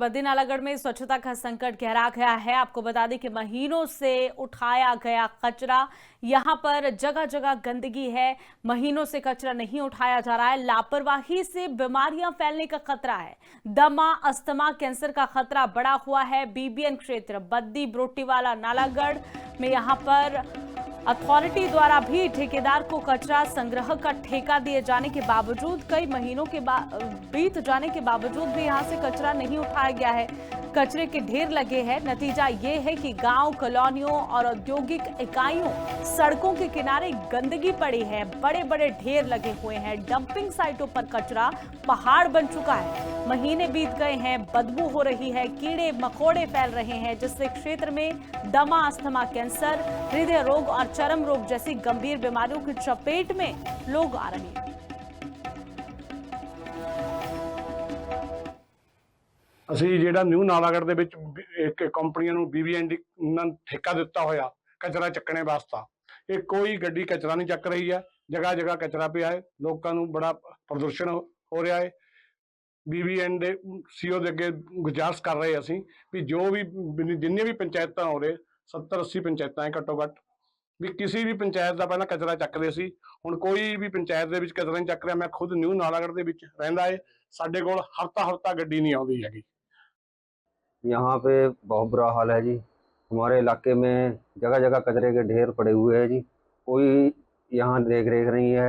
बद्रीनालागढ़ में स्वच्छता का संकट गहरा गया है। आपको बता दें कि महीनों से उठाया गया कचरा, यहां पर जगह जगह गंदगी है। महीनों से कचरा नहीं उठाया जा रहा है। लापरवाही से बीमारियां फैलने का खतरा है। दमा, अस्थमा, कैंसर का खतरा बढ़ा हुआ है। बीबीएन क्षेत्र बद्दी ब्रोटीवाला नालागढ़ में यहां पर अथॉरिटी द्वारा भी ठेकेदार को कचरा संग्रह का ठेका दिए जाने के बावजूद कई महीनों के बीत जाने के बावजूद भी यहां से कचरा नहीं उठाया गया है। कचरे के ढेर लगे हैं। नतीजा ये है कि गांव, कॉलोनियों और औद्योगिक इकाइयों, सड़कों के किनारे गंदगी पड़ी है। बड़े बड़े ढेर लगे हुए हैं। डंपिंग साइटों पर कचरा पहाड़ बन चुका है। महीने बीत गए हैं, बदबू हो रही है, कीड़े मकोड़े फैल रहे हैं, जिससे क्षेत्र में दमा, अस्थमा, कैंसर, हृदय रोग और चर्म रोग जैसी गंभीर बीमारियों की चपेट में लोग आ रहे हैं। ਅਸੀਂ ਜਿਹੜਾ ਨਿਊ ਨਾਲਾਗੜ੍ਹ ਦੇ ਵਿੱਚ ਇੱਕ ਕੰਪਨੀਆਂ ਨੂੰ BBN ਨਾਲ ਠੇਕਾ ਦਿੱਤਾ ਹੋਇਆ ਕਚਰਾ ਚੱਕਣੇ ਵਾਸਤਾ, ਇਹ ਕੋਈ ਗੱਡੀ ਕਚਰਾ ਨਹੀਂ ਚੱਕ ਰਹੀ ਹੈ। ਜਗ੍ਹਾ ਜਗ੍ਹਾ ਕਚਰਾ ਪਿਆ ਹੈ। ਲੋਕਾਂ ਨੂੰ ਬੜਾ ਪ੍ਰਦੂਸ਼ਣ ਹੋ ਰਿਹਾ ਹੈ। BBN ਦੇ CEO ਦੇ ਅੱਗੇ ਗੁਜ਼ਾਰਿਸ਼ ਕਰ ਰਹੇ ਅਸੀਂ ਵੀ ਜੋ ਵੀ ਜਿੰਨੀਆਂ ਵੀ ਪੰਚਾਇਤਾਂ ਹੋ ਰਹੇ 70-80 ਪੰਚਾਇਤਾਂ ਹੈ ਘੱਟੋ ਘੱਟ, ਵੀ ਕਿਸੇ ਵੀ ਪੰਚਾਇਤ ਦਾ ਪਹਿਲਾਂ ਕਚਰਾ ਚੱਕਦੇ ਸੀ, ਹੁਣ ਕੋਈ ਵੀ ਪੰਚਾਇਤ ਦੇ ਵਿੱਚ ਕਚਰਾ ਨਹੀਂ ਚੱਕ ਰਿਹਾ। ਮੈਂ ਖੁਦ ਨਿਊ ਨਾਲਾਗੜ੍ਹ ਦੇ ਵਿੱਚ ਰਹਿੰਦਾ ਹੈ। ਸਾਡੇ ਕੋਲ ਹਫਤਾ ਗੱਡੀ ਨਹੀਂ ਆਉਂਦੀ ਹੈਗੀ। यहाँ पे बहुत बुरा हाल है जी। हमारे इलाके में जगह जगह कचरे के ढेर पड़े हुए हैं जी। कोई यहाँ देख रेख नहीं है,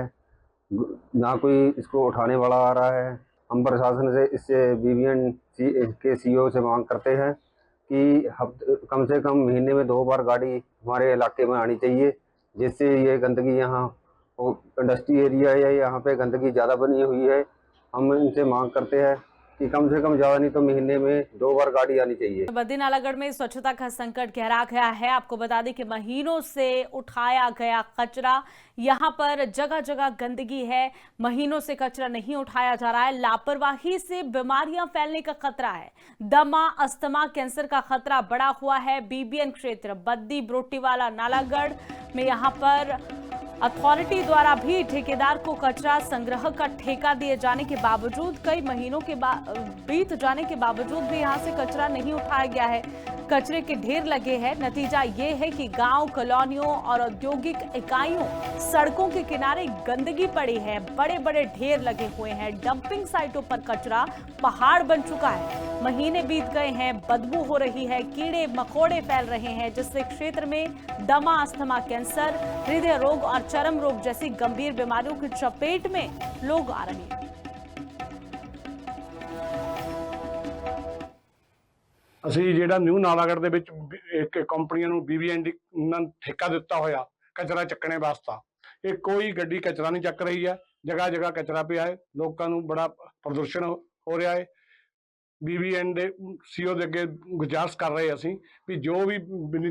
ना कोई इसको उठाने वाला आ रहा है। हम प्रशासन से इससे BBN के CEO से मांग करते हैं कि कम से कम महीने में 2 बार गाड़ी हमारे इलाके में आनी चाहिए, जिससे ये गंदगी यहाँ इंडस्ट्री एरिया है, यहाँ पे गंदगी ज़्यादा बनी हुई है। हम इनसे मांग करते हैं कि कम से कम ज्यादा नहीं तो महीने में 2 बार गाड़ी आनी चाहिए। बद्रीनालागढ़ में स्वच्छता का संकट गहरा गया है। आपको बता दें कि महीनों से उठाया गया कचरा, यहां पर जगह जगह गंदगी है। महीनों से कचरा नहीं उठाया जा रहा है। लापरवाही से बीमारियां फैलने का खतरा है। दमा, अस्थमा, कैंसर का खतरा बढ़ा हुआ है। BBN क्षेत्र बद्दी ब्रोटीवाला नालागढ़ में यहां पर अथॉरिटी द्वारा भी ठेकेदार को कचरा संग्रह का ठेका दिए जाने के बावजूद कई महीनों के बीत जाने के बावजूद भी यहां से कचरा नहीं उठाया गया है। कचरे के ढेर लगे हैं। नतीजा ये है कि गांव, कॉलोनियों और औद्योगिक इकाइयों, सड़कों के किनारे गंदगी पड़ी है। बड़े बड़े ढेर लगे हुए हैं। डंपिंग साइटों पर कचरा पहाड़ बन चुका है। महीने बीत गए हैं, बदबू हो रही है, कीड़े मकोड़े फैल रहे हैं, जिससे क्षेत्र में दमा, अस्थमा, कैंसर, हृदय रोग और चर्म रोग जैसी गंभीर बीमारियों की चपेट में लोग आ रहे हैं। ਅਸੀਂ ਜਿਹੜਾ ਨਿਊ ਨਾਲਾਗੜ੍ਹ ਦੇ ਵਿੱਚ ਇੱਕ ਕੰਪਨੀਆਂ ਨੂੰ BBN ਨਾਲ ਠੇਕਾ ਦਿੱਤਾ ਹੋਇਆ ਕਚਰਾ ਚੱਕਣੇ ਵਾਸਤਾ, ਇਹ ਕੋਈ ਗੱਡੀ ਕਚਰਾ ਨਹੀਂ ਚੱਕ ਰਹੀ ਹੈ। ਜਗ੍ਹਾ ਜਗ੍ਹਾ ਕਚਰਾ ਪਿਆ ਹੈ। ਲੋਕਾਂ ਨੂੰ ਬੜਾ ਪ੍ਰਦੂਸ਼ਣ ਹੋ ਰਿਹਾ ਹੈ। BBN ਦੇ CEO ਦੇ ਅੱਗੇ ਗੁਜ਼ਾਰਿਸ਼ ਕਰ ਰਹੇ ਅਸੀਂ ਵੀ ਜੋ ਵੀ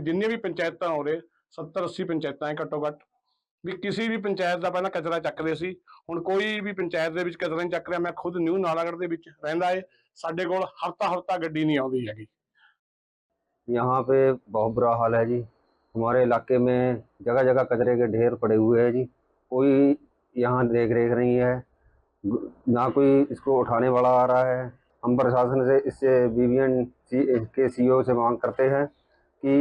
ਜਿੰਨੀਆਂ ਵੀ ਪੰਚਾਇਤਾਂ ਹੋ ਰਹੇ 70-80 ਪੰਚਾਇਤਾਂ ਹੈ ਘੱਟੋ ਘੱਟ, ਵੀ ਕਿਸੇ ਵੀ ਪੰਚਾਇਤ ਦਾ ਪਹਿਲਾਂ ਕਚਰਾ ਚੱਕਦੇ ਸੀ, ਹੁਣ ਕੋਈ ਵੀ ਪੰਚਾਇਤ ਦੇ ਵਿੱਚ ਕਚਰਾ ਨਹੀਂ ਚੱਕ ਰਿਹਾ। ਮੈਂ ਖੁਦ ਨਿਊ ਨਾਲਾਗੜ੍ਹ ਦੇ ਵਿੱਚ ਰਹਿੰਦਾ ਹੈ। ਸਾਡੇ ਕੋਲ ਹਫਤਾ ਗੱਡੀ ਨਹੀਂ ਆਉਂਦੀ ਹੈਗੀ। यहाँ पे बहुत बुरा हाल है जी। हमारे इलाके में जगह जगह कचरे के ढेर पड़े हुए हैं जी। कोई यहाँ देख रेख नहीं है, ना कोई इसको उठाने वाला आ रहा है। हम प्रशासन से इससे BBN के CEO से मांग करते हैं कि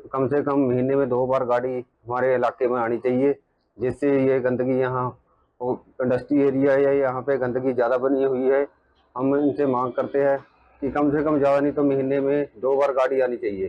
कम से कम महीने में 2 बार गाड़ी हमारे इलाके में आनी चाहिए, जिससे ये गंदगी यहाँ इंडस्ट्री एरिया है, यहाँ पे गंदगी ज़्यादा बनी हुई है। हम इनसे मांग करते हैं कि कम से कम ज़्यादा नहीं तो महीने में 2 बार गाड़ी आनी चाहिए।